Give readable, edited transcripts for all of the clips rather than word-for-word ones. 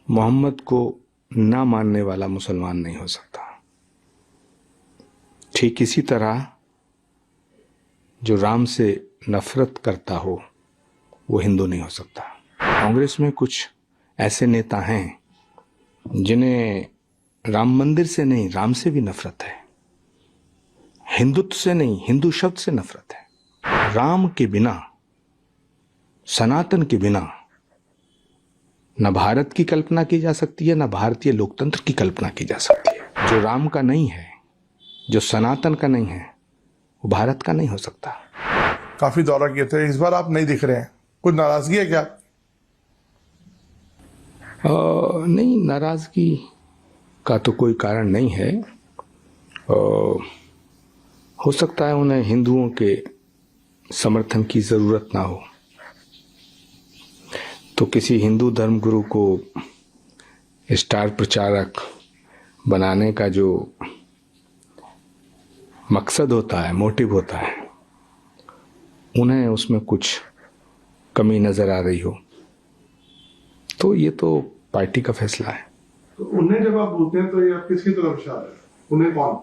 मोहम्मद को ना मानने वाला मुसलमान नहीं हो सकता। ठीक इसी तरह जो राम से नफरत करता हो वो हिंदू नहीं हो सकता। कांग्रेस में कुछ ऐसे नेता हैं जिन्हें राम मंदिर से नहीं, राम से भी नफरत है। हिंदुत्व से नहीं, हिंदू शब्द से नफरत है। राम के बिना, सनातन के बिना न भारत की कल्पना की जा सकती है, न भारतीय लोकतंत्र की कल्पना की जा सकती है। जो राम का नहीं है, जो सनातन का नहीं है, वो भारत का नहीं हो सकता। काफी दौरा किए थे, इस बार आप नहीं दिख रहे हैं, कुछ नाराजगी है क्या? नहीं, नाराजगी का तो कोई कारण नहीं है। हो सकता है उन्हें हिंदुओं के समर्थन की जरूरत ना हो, तो किसी हिंदू धर्मगुरु को स्टार प्रचारक बनाने का जो मकसद होता है, मोटिव होता है, उन्हें उसमें कुछ कमी नजर आ रही हो, तो ये तो पार्टी का फैसला है। तो उन्हें जब आप बोलते हैं तो ये आप किसकी तरफ इशारा है? उन्हें कौन?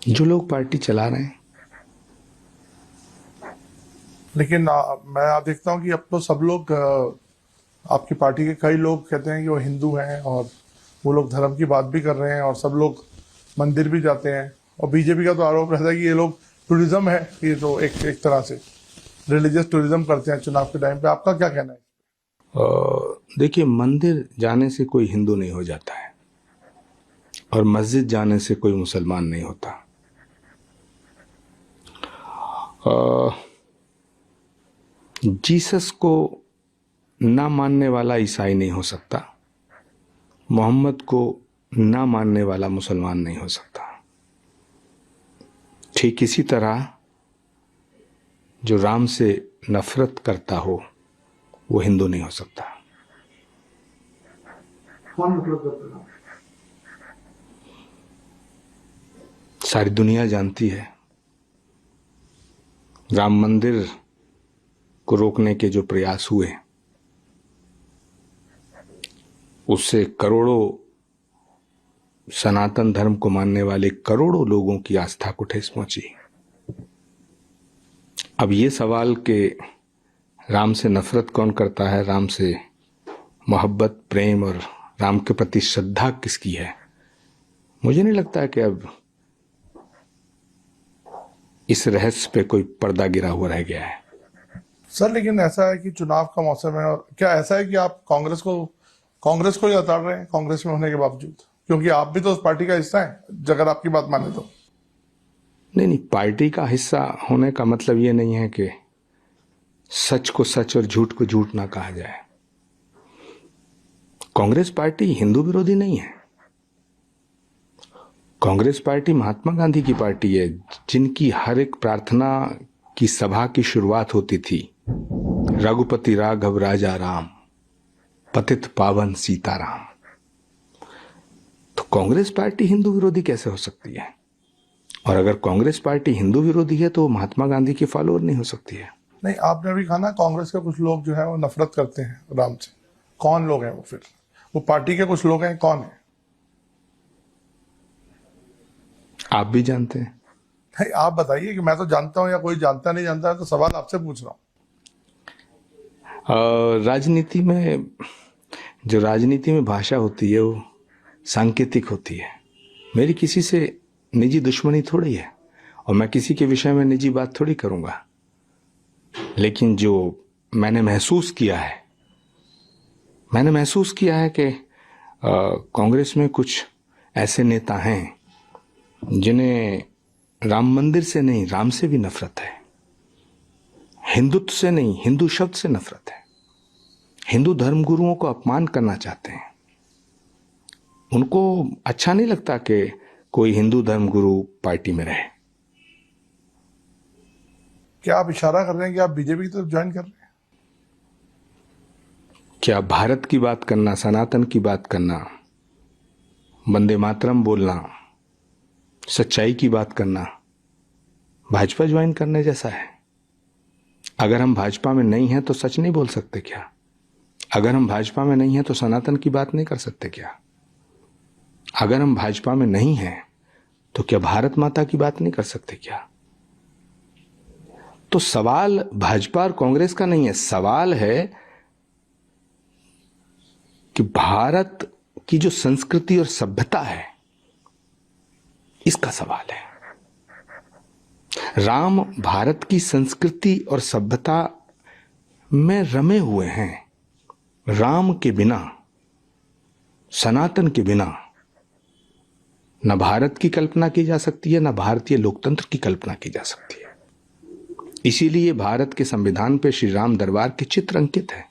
जो लोग पार्टी चला रहे हैं। लेकिन मैं आप देखता हूँ कि अब तो सब लोग आपकी पार्टी के कई लोग कहते हैं कि वो हिंदू हैं और वो लोग धर्म की बात भी कर रहे हैं और सब लोग मंदिर भी जाते हैं, और बीजेपी का तो आरोप रहता है कि ये लोग टूरिज्म है, ये तो एक तरह से रिलीजियस टूरिज्म करते हैं चुनाव के टाइम पे। आपका क्या कहना है? देखिए, मंदिर जाने से कोई हिंदू नहीं हो जाता है और मस्जिद जाने से कोई मुसलमान नहीं होता। जीसस को ना मानने वाला ईसाई नहीं हो सकता, मोहम्मद को ना मानने वाला मुसलमान नहीं हो सकता। ठीक इसी तरह जो राम से नफरत करता हो वो हिंदू नहीं हो सकता। कौन नफरत करता है? सारी दुनिया जानती है। राम मंदिर को रोकने के जो प्रयास हुए, उससे करोड़ों सनातन धर्म को मानने वाले करोड़ों लोगों की आस्था को ठेस पहुंची। अब ये सवाल कि राम से नफरत कौन करता है, राम से मोहब्बत, प्रेम और राम के प्रति श्रद्धा किसकी है, मुझे नहीं लगता कि अब इस रहस्य पे कोई पर्दा गिरा हुआ रह गया है। सर, लेकिन ऐसा है कि चुनाव का मौसम है, और क्या ऐसा है कि आप कांग्रेस को ही उतार रहे हैं कांग्रेस में होने के बावजूद? क्योंकि आप भी तो उस पार्टी का हिस्सा हैं, अगर आपकी बात माने तो। नहीं, पार्टी का हिस्सा होने का मतलब ये नहीं है कि सच को सच और झूठ को झूठ ना कहा जाए। कांग्रेस पार्टी हिंदू विरोधी नहीं है। कांग्रेस पार्टी महात्मा गांधी की पार्टी है, जिनकी हर एक प्रार्थना की सभा की शुरुआत होती थी, रघुपति राघव राजा राम, पतित पावन सीताराम। तो कांग्रेस पार्टी हिंदू विरोधी कैसे हो सकती है? और अगर कांग्रेस पार्टी हिंदू विरोधी है तो महात्मा गांधी की फॉलोअर नहीं हो सकती है। नहीं, आपने अभी कहा ना कांग्रेस के कुछ लोग जो है वो नफरत करते हैं राम से। कौन लोग हैं वो? फिर वो पार्टी के कुछ लोग हैं, कौन है? आप भी जानते हैं। नहीं, आप बताइए कि मैं तो जानता हूं या कोई जानता नहीं जानता है, तो सवाल आपसे पूछ रहा हूं। राजनीति में भाषा होती है वो सांकेतिक होती है। मेरी किसी से निजी दुश्मनी थोड़ी है और मैं किसी के विषय में निजी बात थोड़ी करूंगा, लेकिन जो मैंने महसूस किया है कि कांग्रेस में कुछ ऐसे नेता हैं जिन्हें राम मंदिर से नहीं, राम से भी नफरत है। हिंदुत्व से नहीं, हिंदू शब्द से नफरत है। हिंदू धर्मगुरुओं को अपमान करना चाहते हैं। उनको अच्छा नहीं लगता कि कोई हिंदू धर्मगुरु पार्टी में रहे। क्या आप इशारा कर रहे हैं कि आप बीजेपी की तरफ ज्वाइन कर रहे हैं? क्या भारत की बात करना, सनातन की बात करना, वंदे मातरम बोलना, सच्चाई की बात करना भाजपा ज्वाइन करने जैसा है? अगर हम भाजपा में नहीं हैं तो सच नहीं बोल सकते क्या? अगर हम भाजपा में नहीं हैं तो सनातन की बात नहीं कर सकते क्या? अगर हम भाजपा में नहीं हैं तो क्या भारत माता की बात नहीं कर सकते क्या? तो सवाल भाजपा और कांग्रेस का नहीं है, सवाल है कि भारत की जो संस्कृति और सभ्यता है, इसका सवाल है। राम भारत की संस्कृति और सभ्यता में रमे हुए हैं। राम के बिना, सनातन के बिना न भारत की कल्पना की जा सकती है, न भारतीय लोकतंत्र की कल्पना की जा सकती है। इसीलिए भारत के संविधान पे श्री राम दरबार के चित्र अंकित है।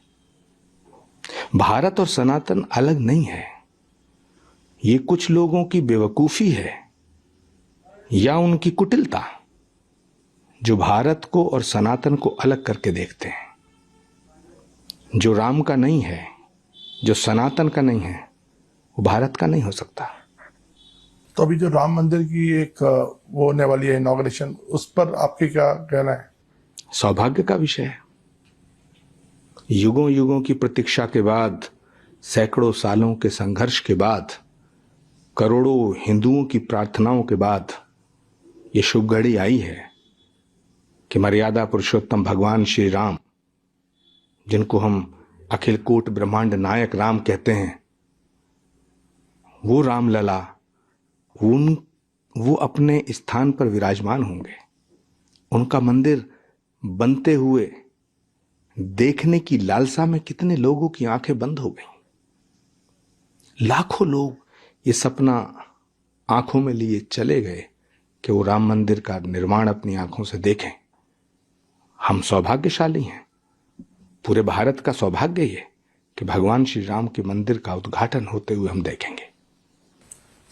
भारत और सनातन अलग नहीं है। ये कुछ लोगों की बेवकूफी है या उनकी कुटिलता जो भारत को और सनातन को अलग करके देखते हैं। जो राम का नहीं है, जो सनातन का नहीं है, वो भारत का नहीं हो सकता। तो अभी जो राम मंदिर की एक वो होने वाली है इनॉग्रेशन, उस पर आपके क्या कहना है? सौभाग्य का विषय है। युगों युगों की प्रतीक्षा के बाद, सैकड़ों सालों के संघर्ष के बाद, करोड़ों हिंदुओं की प्रार्थनाओं के बाद ये शुभ घड़ी आई है कि मर्यादा पुरुषोत्तम भगवान श्री राम, जिनको हम अखिल कोट ब्रह्मांड नायक राम कहते हैं, वो रामलला वो अपने स्थान पर विराजमान होंगे। उनका मंदिर बनते हुए देखने की लालसा में कितने लोगों की आंखें बंद हो गई। लाखों लोग ये सपना आंखों में लिए चले गए कि वो राम मंदिर का निर्माण अपनी आंखों से देखें। हम सौभाग्यशाली हैं। पूरे भारत का सौभाग्य ये कि भगवान श्री राम के मंदिर का उद्घाटन होते हुए हम देखेंगे।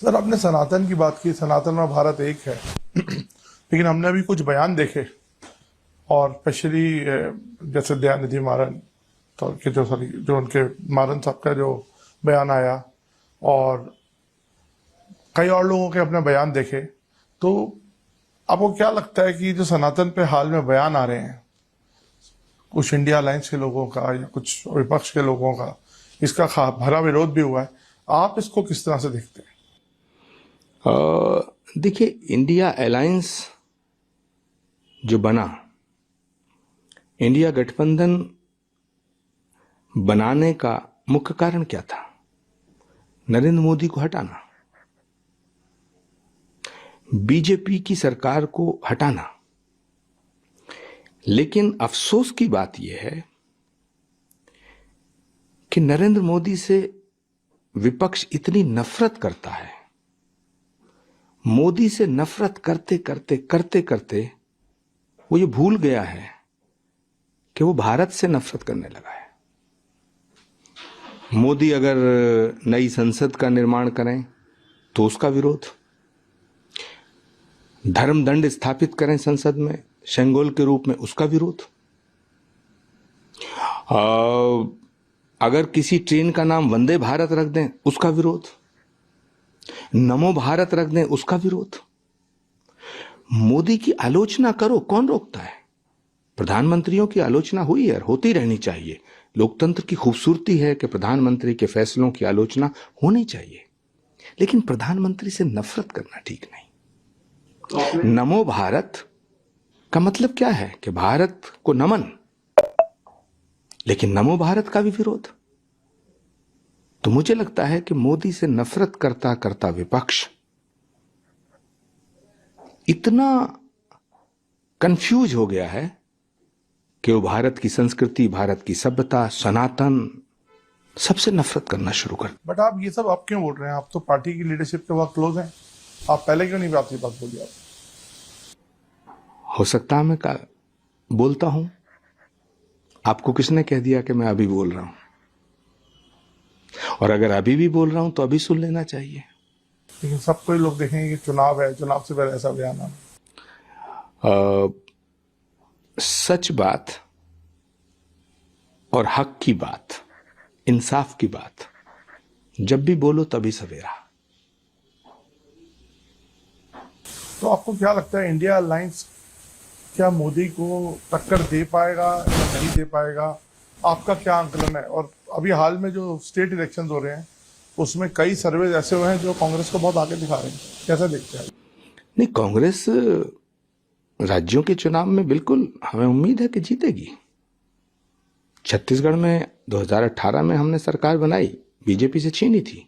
सर, आपने सनातन की बात की, सनातन और भारत एक है लेकिन हमने अभी कुछ बयान देखे, और स्पेशली जैसे दयानिधि मारन तो के जो उनके मारन साहब का जो बयान आया, और कई और लोगों के अपने बयान देखे, तो आपको क्या लगता है कि जो सनातन पे हाल में बयान आ रहे हैं कुछ इंडिया अलायंस के लोगों का या कुछ विपक्ष के लोगों का, इसका भरा विरोध भी हुआ है, आप इसको किस तरह से देखते हैं? देखिए, इंडिया अलायंस जो बना, इंडिया गठबंधन बनाने का मुख्य कारण क्या था? नरेंद्र मोदी को हटाना, बीजेपी की सरकार को हटाना। लेकिन अफसोस की बात यह है कि नरेंद्र मोदी से विपक्ष इतनी नफरत करता है। मोदी से नफरत करते करते वो ये भूल गया है कि वो भारत से नफरत करने लगा है। मोदी अगर नई संसद का निर्माण करें तो उसका विरोध, धर्म दंड स्थापित करें संसद में शेंगोल के रूप में, उसका विरोध, अगर किसी ट्रेन का नाम वंदे भारत रख दें उसका विरोध, नमो भारत रख दें उसका विरोध। मोदी की आलोचना करो, कौन रोकता है? प्रधानमंत्रियों की आलोचना हुई है, होती रहनी चाहिए। लोकतंत्र की खूबसूरती है कि प्रधानमंत्री के फैसलों की आलोचना होनी चाहिए, लेकिन प्रधानमंत्री से नफरत करना ठीक नहीं। नमो भारत का मतलब क्या है कि भारत को नमन, लेकिन नमो भारत का भी विरोध। तो मुझे लगता है कि मोदी से नफरत करता करता विपक्ष इतना कंफ्यूज हो गया है कि वो भारत की संस्कृति, भारत की सभ्यता, सनातन, सबसे नफरत करना शुरू कर। बट आप ये सब आप क्यों बोल रहे हैं? आप तो पार्टी की लीडरशिप के बहुत क्लोज हैं, आप पहले क्यों नहीं बात बोली? आप हो सकता है मैं बोलता हूं, आपको किसने कह दिया कि मैं अभी बोल रहा हूं? और अगर अभी भी बोल रहा हूं तो अभी सुन लेना चाहिए। लेकिन सब कोई लोग देखेंगे कि चुनाव है, चुनाव से पहले ऐसा बयान आना। सच बात और हक की बात, इंसाफ की बात जब भी बोलो तभी सवेरा। तो आपको क्या लगता है, इंडिया अलायंस क्या मोदी को टक्कर दे पाएगा या नहीं दे पाएगा? आपका क्या आंकलन है? और अभी हाल में जो स्टेट इलेक्शंस हो रहे हैं उसमें कई सर्वे ऐसे हुए हैं जो कांग्रेस को बहुत आगे दिखा रहे हैं, कैसा देखते हैं? नहीं, कांग्रेस राज्यों के चुनाव में बिल्कुल हमें उम्मीद है कि जीतेगी। छत्तीसगढ़ में 2018 में हमने सरकार बनाई, बीजेपी से छीनी थी।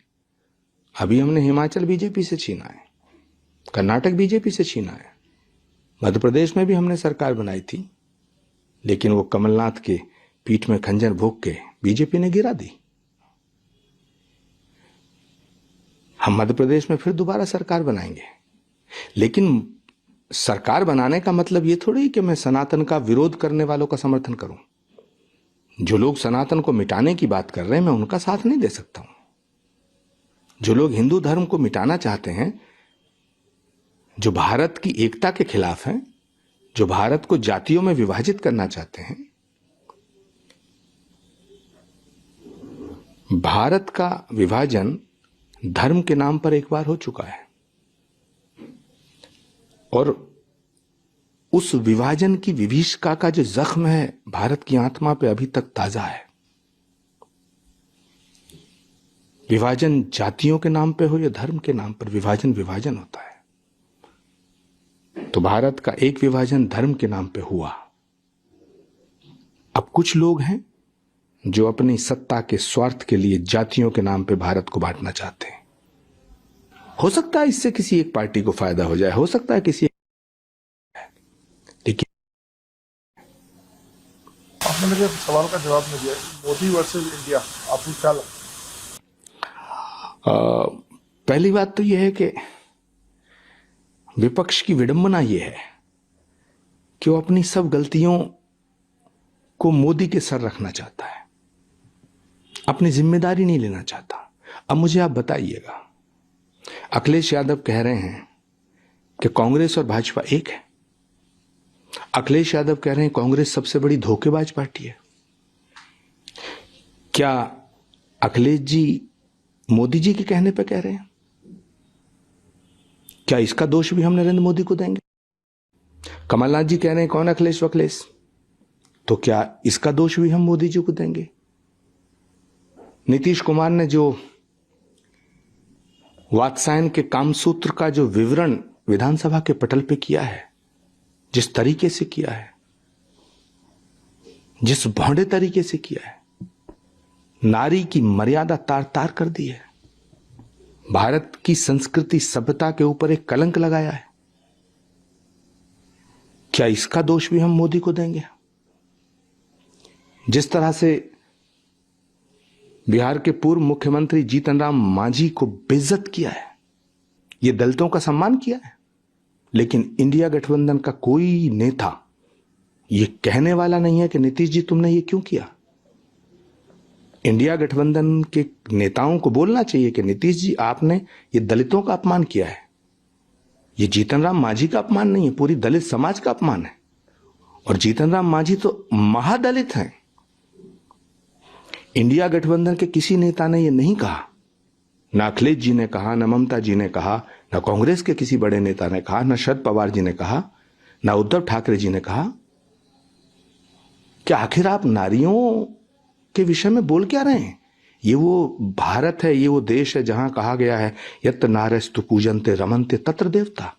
अभी हमने हिमाचल बीजेपी से छीना है, कर्नाटक बीजेपी से छीना है, मध्य प्रदेश में भी हमने सरकार बनाई थी, लेकिन वो कमलनाथ के पीठ में खंजर भोंक के बीजेपी ने गिरा दी। हम मध्य प्रदेश में फिर दोबारा सरकार बनाएंगे, लेकिन सरकार बनाने का मतलब ये थोड़ी कि मैं सनातन का विरोध करने वालों का समर्थन करूं। जो लोग सनातन को मिटाने की बात कर रहे हैं, मैं उनका साथ नहीं दे सकता हूं। जो लोग हिंदू धर्म को मिटाना चाहते हैं, जो भारत की एकता के खिलाफ हैं, जो भारत को जातियों में विभाजित करना चाहते हैं, भारत का विभाजन धर्म के नाम पर एक बार हो चुका है और उस विभाजन की विभीषिका का जो जख्म है भारत की आत्मा पे अभी तक ताजा है। विभाजन जातियों के नाम पे हो या धर्म के नाम पर, विभाजन विभाजन होता है। तो भारत का एक विभाजन धर्म के नाम पे हुआ। अब कुछ लोग हैं जो अपनी सत्ता के स्वार्थ के लिए जातियों के नाम पे भारत को बांटना चाहते हैं। हो सकता है इससे किसी एक पार्टी को फायदा हो जाए, हो सकता है किसी, लेकिन आपने मेरे सवाल का जवाब नहीं दिया। मोदी वर्सेस इंडिया, आपको क्या लगता है? पहली बात तो यह है कि विपक्ष की विडंबना यह है कि वो अपनी सब गलतियों को मोदी के सर रखना चाहता है, अपनी जिम्मेदारी नहीं लेना चाहता। अब मुझे आप बताइएगा, अखिलेश यादव कह रहे हैं कि कांग्रेस और भाजपा एक है। अखिलेश यादव कह रहे हैं कांग्रेस सबसे बड़ी धोखेबाज पार्टी है। क्या अखिलेश जी मोदी जी के कहने पर कह रहे हैं? क्या इसका दोष भी हम नरेंद्र मोदी को देंगे? कमलनाथ जी कह रहे हैं कौन अखिलेश वखिलेश, तो क्या इसका दोष भी हम मोदी जी को देंगे? नीतीश कुमार ने जो वात्सायन के कामसूत्र का जो विवरण विधानसभा के पटल पे किया है, जिस तरीके से किया है, जिस भौंडे तरीके से किया है, नारी की मर्यादा तार तार कर दी है, भारत की संस्कृति सभ्यता के ऊपर एक कलंक लगाया है। क्या इसका दोष भी हम मोदी को देंगे? जिस तरह से बिहार के पूर्व मुख्यमंत्री जीतन राम मांझी को बेइज्जत किया है, यह दलितों का सम्मान किया है, लेकिन इंडिया गठबंधन का कोई नेता यह कहने वाला नहीं है कि नीतीश जी तुमने ये क्यों किया। इंडिया गठबंधन के नेताओं को बोलना चाहिए कि नीतीश जी आपने ये दलितों का अपमान किया है। ये जीतन राम मांझी का अपमान नहीं है, पूरी दलित समाज का अपमान है। और जीतन राम मांझी तो महादलित हैं। इंडिया गठबंधन के किसी नेता ने यह नहीं कहा, ना अखिलेश जी ने कहा, ना ममता जी ने कहा, ना कांग्रेस के किसी बड़े नेता ने कहा, ना शरद पवार जी ने कहा, ना उद्धव ठाकरे जी ने कहा। क्या आखिर आप नारियों के विषय में बोल क्या रहे हैं? ये वो भारत है, ये वो देश है जहां कहा गया है यत्र नारस्तु पूजन्ते रमन्ते तत्र देवता।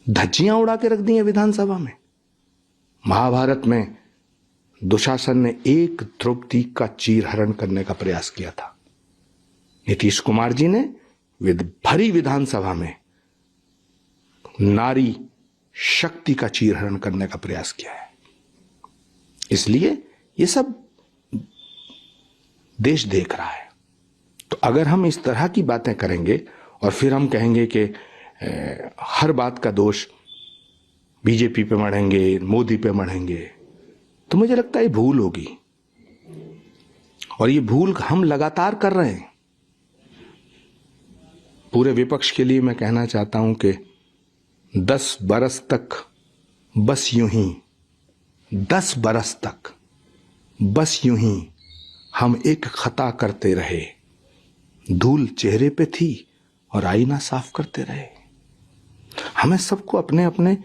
धज्जियां उड़ा के रख दी हैं विधानसभा में। महाभारत में दुशासन ने एक द्रौपदी का चीरहरण करने का प्रयास किया था। नीतीश कुमार जी ने भरी विधानसभा में नारी शक्ति का चीरहरण करने का प्रयास किया है। इसलिए ये सब देश देख रहा है। तो अगर हम इस तरह की बातें करेंगे और फिर हम कहेंगे कि हर बात का दोष बीजेपी पे मढ़ेंगे, मोदी पे मढ़ेंगे, तो मुझे लगता है ये भूल होगी। और ये भूल हम लगातार कर रहे हैं। पूरे विपक्ष के लिए मैं कहना चाहता हूं कि 10 बरस तक बस यूं ही 10 बरस तक बस यूं ही हम एक खता करते रहे, धूल चेहरे पे थी और आईना साफ करते रहे। हमें सबको अपने अपने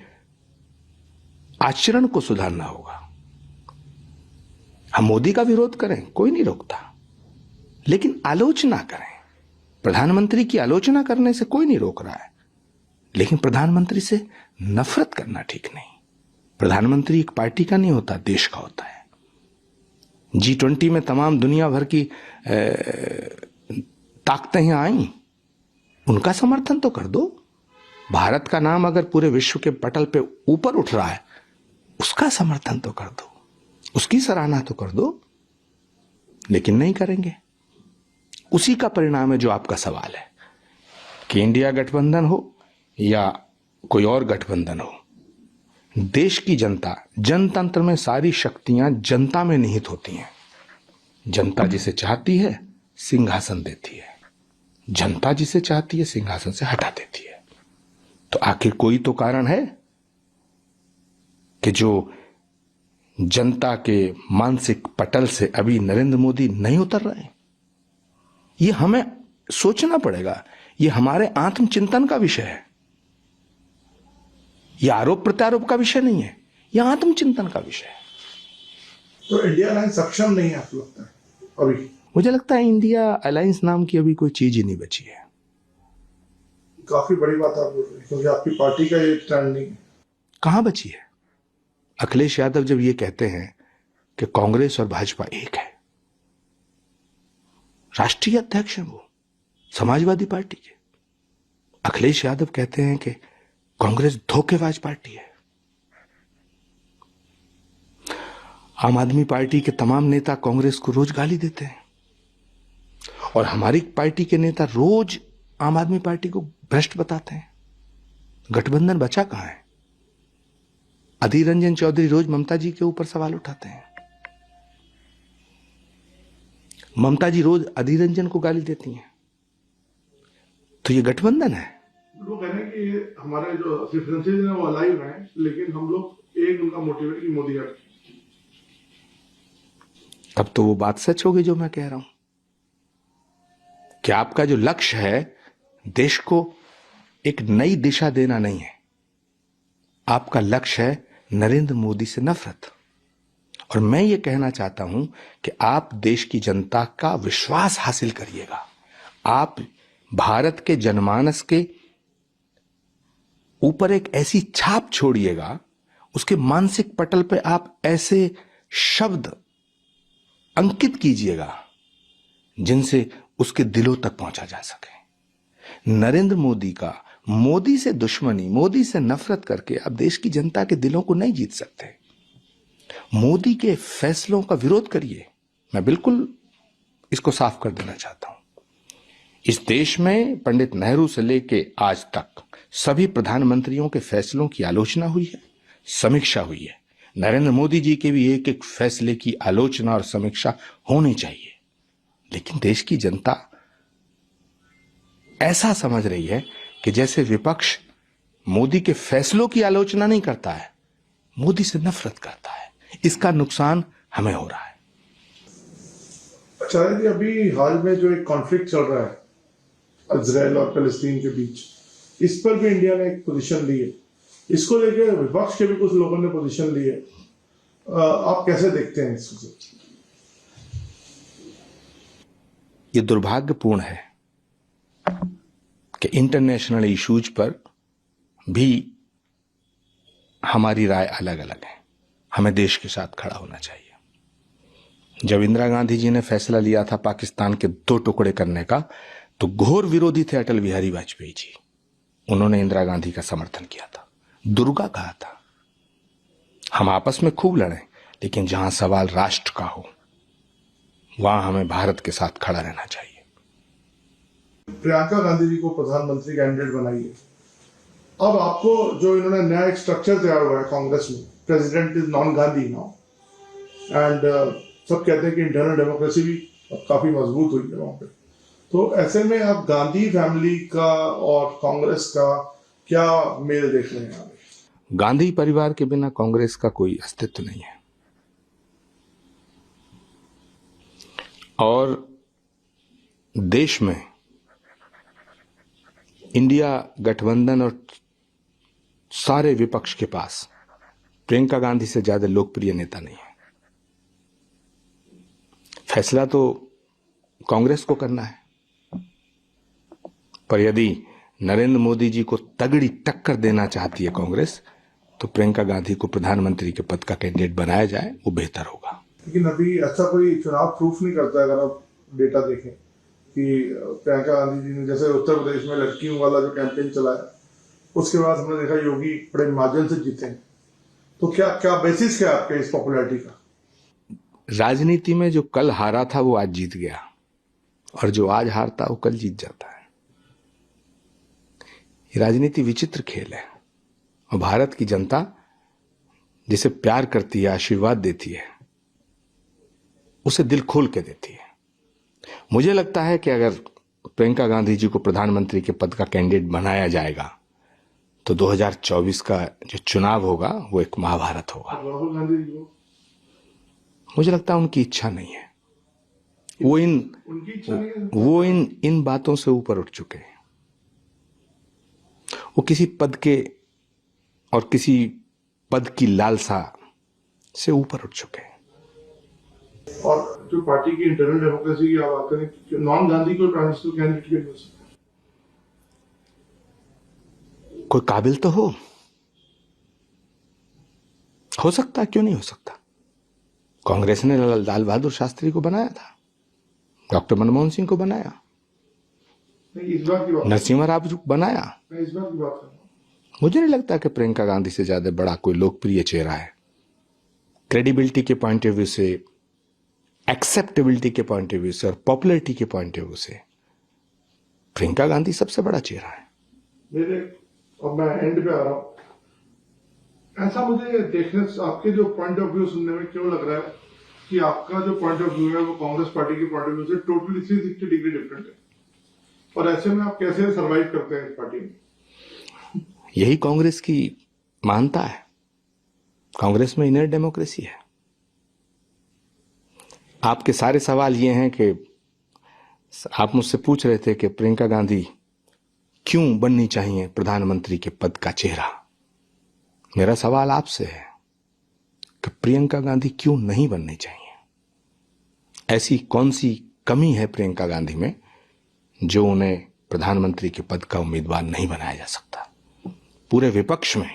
आचरण को सुधारना होगा। हम मोदी का विरोध करें, कोई नहीं रोकता, लेकिन आलोचना करें। प्रधानमंत्री की आलोचना करने से कोई नहीं रोक रहा है, लेकिन प्रधानमंत्री से नफरत करना ठीक नहीं। प्रधानमंत्री एक पार्टी का नहीं होता, देश का होता है। G20 में तमाम दुनिया भर की ताकतें यहां आई, उनका समर्थन तो कर दो। भारत का नाम अगर पूरे विश्व के पटल पे ऊपर उठ रहा है, उसका समर्थन तो कर दो, उसकी सराहना तो कर दो, लेकिन नहीं करेंगे। उसी का परिणाम है जो आपका सवाल है कि इंडिया गठबंधन हो या कोई और गठबंधन हो, देश की जनता, जनतंत्र में सारी शक्तियां जनता में निहित होती हैं। जनता जिसे चाहती है सिंहासन देती है, जनता जिसे चाहती है सिंहासन से हटा देती है। तो आखिर कोई तो कारण है कि जो जनता के मानसिक पटल से अभी नरेंद्र मोदी नहीं उतर रहे। ये हमें सोचना पड़ेगा, ये हमारे आत्मचिंतन का विषय है। यह आरोप प्रत्यारोप का विषय नहीं है, यह आत्मचिंतन का विषय है। तो इंडिया अलायंस सक्षम नहीं है आपको लगता है अभी? मुझे लगता है इंडिया अलायंस नाम की अभी कोई चीज ही नहीं बची है। काफी बड़ी बात आप बोल रहे हैं, क्योंकि आपकी पार्टी का ये स्टैंड नहीं है। कहां बची है? अखिलेश यादव जब ये कहते हैं कि कांग्रेस और भाजपा एक है, राष्ट्रीय अध्यक्ष हैं वो समाजवादी पार्टी के, अखिलेश यादव कहते हैं कि कांग्रेस धोखेबाज पार्टी है। आम आदमी पार्टी के तमाम नेता कांग्रेस को रोज गाली देते हैं, और हमारी पार्टी के नेता रोज आम आदमी पार्टी को भ्रष्ट बताते हैं। गठबंधन बचा कहां है? अधीर रंजन चौधरी रोज ममता जी के ऊपर सवाल उठाते हैं, ममता जी रोज अधीर रंजन को गाली देती हैं। तो ये गठबंधन है। लोग कह रहे हैं कि हमारे जो डिफरेंसेस हैं वो अलाइव हैं, लेकिन हम लोग एक उनका मोटिव है कि मोदी हट। तब तो वो बात सच होगी जो मैं कह रहा हूं कि आपका जो लक्ष्य है देश को एक नई दिशा देना नहीं है, आपका लक्ष्य है नरेंद्र मोदी से नफरत। और मैं ये कहना चाहता हूं कि आप देश की जनता का विश्वास हासिल करिएगा, आप भारत के जनमानस के ऊपर एक ऐसी छाप छोड़िएगा, उसके मानसिक पटल पे आप ऐसे शब्द अंकित कीजिएगा जिनसे उसके दिलों तक पहुंचा जा सके। नरेंद्र मोदी का मोदी से दुश्मनी, मोदी से नफरत करके आप देश की जनता के दिलों को नहीं जीत सकते। मोदी के फैसलों का विरोध करिए। मैं बिल्कुल इसको साफ कर देना चाहता हूं, इस देश में पंडित नेहरू से लेके आज तक सभी प्रधानमंत्रियों के फैसलों की आलोचना हुई है, समीक्षा हुई है। नरेंद्र मोदी जी के भी एक एक फैसले की आलोचना और समीक्षा होनी चाहिए, लेकिन देश की जनता ऐसा समझ रही है कि जैसे विपक्ष मोदी के फैसलों की आलोचना नहीं करता है, मोदी से नफरत करता है। इसका नुकसान हमें हो रहा है। अच्छा जी, अभी हाल में जो एक कॉन्फ्लिक्ट चल रहा है इजराइल और फिलिस्तीन के बीच, इस पर भी इंडिया ने एक पोजीशन ली है। इसको लेकर विपक्ष के भी कुछ लोगों ने पोजीशन ली है। आप कैसे देखते हैं इसको? ये दुर्भाग्यपूर्ण है कि इंटरनेशनल इश्यूज पर भी हमारी राय अलग अलग है। हमें देश के साथ खड़ा होना चाहिए। जब इंदिरा गांधी जी ने फैसला लिया था पाकिस्तान के 2 टुकड़े करने का, तो घोर विरोधी थे अटल बिहारी वाजपेयी जी। उन्होंने इंदिरा गांधी का समर्थन किया था, दुर्गा कहा था। हम आपस में खूब लड़े, लेकिन जहां सवाल राष्ट्र का हो वहां हमें भारत के साथ खड़ा रहना चाहिए। प्रियंका गांधी जी को प्रधानमंत्री कैंडिडेट बनाइए। अब आपको जो इन्होंने नया एक स्ट्रक्चर तैयार हुआ है कांग्रेस में, president is non Gandhi now, and सब कहते हैं कि इंटरनल डेमोक्रेसी भी काफी मजबूत हुई है वहां पे। तो ऐसे में आप गांधी फैमिली का और कांग्रेस का क्या मेल देख रहे हैं? गांधी परिवार के बिना कांग्रेस का कोई अस्तित्व नहीं है, और देश में इंडिया गठबंधन और सारे विपक्ष के पास प्रियंका गांधी से ज्यादा लोकप्रिय नेता नहीं है। फैसला तो कांग्रेस को करना है, पर यदि नरेंद्र मोदी जी को तगड़ी टक्कर देना चाहती है कांग्रेस, तो प्रियंका गांधी को प्रधानमंत्री के पद का कैंडिडेट बनाया जाए, वो बेहतर होगा। लेकिन अभी ऐसा कोई चुनाव प्रूफ नहीं करता है। अगर आप डेटा देखें कि प्रियंका गांधी जी ने जैसे उत्तर प्रदेश में लड़कियों वाला जो कैंपेन चलाया, उसके बाद हमने देखा योगी बड़े मार्जिन से जीते हैं। तो क्या क्या बेसिस क्या है आपके इस पॉपुलैरिटी का? राजनीति में जो कल हारा था वो आज जीत गया, और जो आज हारता वो कल जीत जाता है। ये राजनीति विचित्र खेल है, और भारत की जनता जिसे प्यार करती है, आशीर्वाद देती है, उसे दिल खोल के देती है। मुझे लगता है कि अगर प्रियंका गांधी जी को प्रधानमंत्री के पद का कैंडिडेट बनाया जाएगा तो 2024 का जो चुनाव होगा वो एक महाभारत होगा। राहुल गांधी जी को मुझे लगता है उनकी इच्छा नहीं है, उनकी इच्छा नहीं है। वो इन बातों से ऊपर उठ चुके हैं। वो किसी पद के और किसी पद की लालसा से ऊपर उठ चुके हैं। और जो पार्टी की इंटरनल डेमोक्रेसी की आप बात करें, नॉन गांधी कोई प्राइम मिनिस्टर कैंडिडेट क्यों नहीं हो सकता? कोई काबिल तो हो सकता, क्यों नहीं हो सकता? कांग्रेस ने लाल बहादुर शास्त्री को बनाया था, डॉक्टर मनमोहन सिंह को बनाया, नहीं, इस बार की बात नरसिम्हा राव को बनाया। मैं इस बार की बात कर रहा हूँ। मुझे नहीं लगता कि प्रियंका गांधी से ज्यादा बड़ा कोई लोकप्रिय चेहरा है। क्रेडिबिलिटी के पॉइंट ऑफ व्यू से, एक्सेप्टेबिलिटी के पॉइंट ऑफ व्यू से, और पॉपुलैरिटी के पॉइंट ऑफ व्यू से प्रियंका गांधी सबसे बड़ा चेहरा है। अब मैं एंड पे आ रहा हूँ। ऐसा मुझे देखने आपके जो पॉइंट ऑफ व्यू सुनने में क्यों लग रहा है कि आपका जो पॉइंट ऑफ व्यू है वो कांग्रेस पार्टी के पॉइंट ऑफ व्यू से टोटली 360 डिग्री डिफरेंट है, और ऐसे में आप कैसे सरवाइव करते हैं इस पार्टी में? यही कांग्रेस की मानता है। कांग्रेस में इनर डेमोक्रेसी है। आपके सारे सवाल ये हैं कि आप मुझसे पूछ रहे थे कि प्रियंका गांधी क्यों बननी चाहिए प्रधानमंत्री के पद का चेहरा। मेरा सवाल आपसे है कि प्रियंका गांधी क्यों नहीं बननी चाहिए? ऐसी कौन सी कमी है प्रियंका गांधी में जो उन्हें प्रधानमंत्री के पद का उम्मीदवार नहीं बनाया जा सकता? पूरे विपक्ष में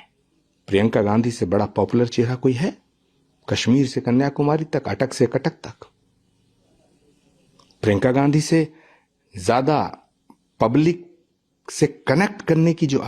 प्रियंका गांधी से बड़ा पॉपुलर चेहरा कोई है? कश्मीर से कन्याकुमारी तक, अटक से कटक तक, प्रियंका गांधी से ज्यादा पब्लिक से कनेक्ट करने की जो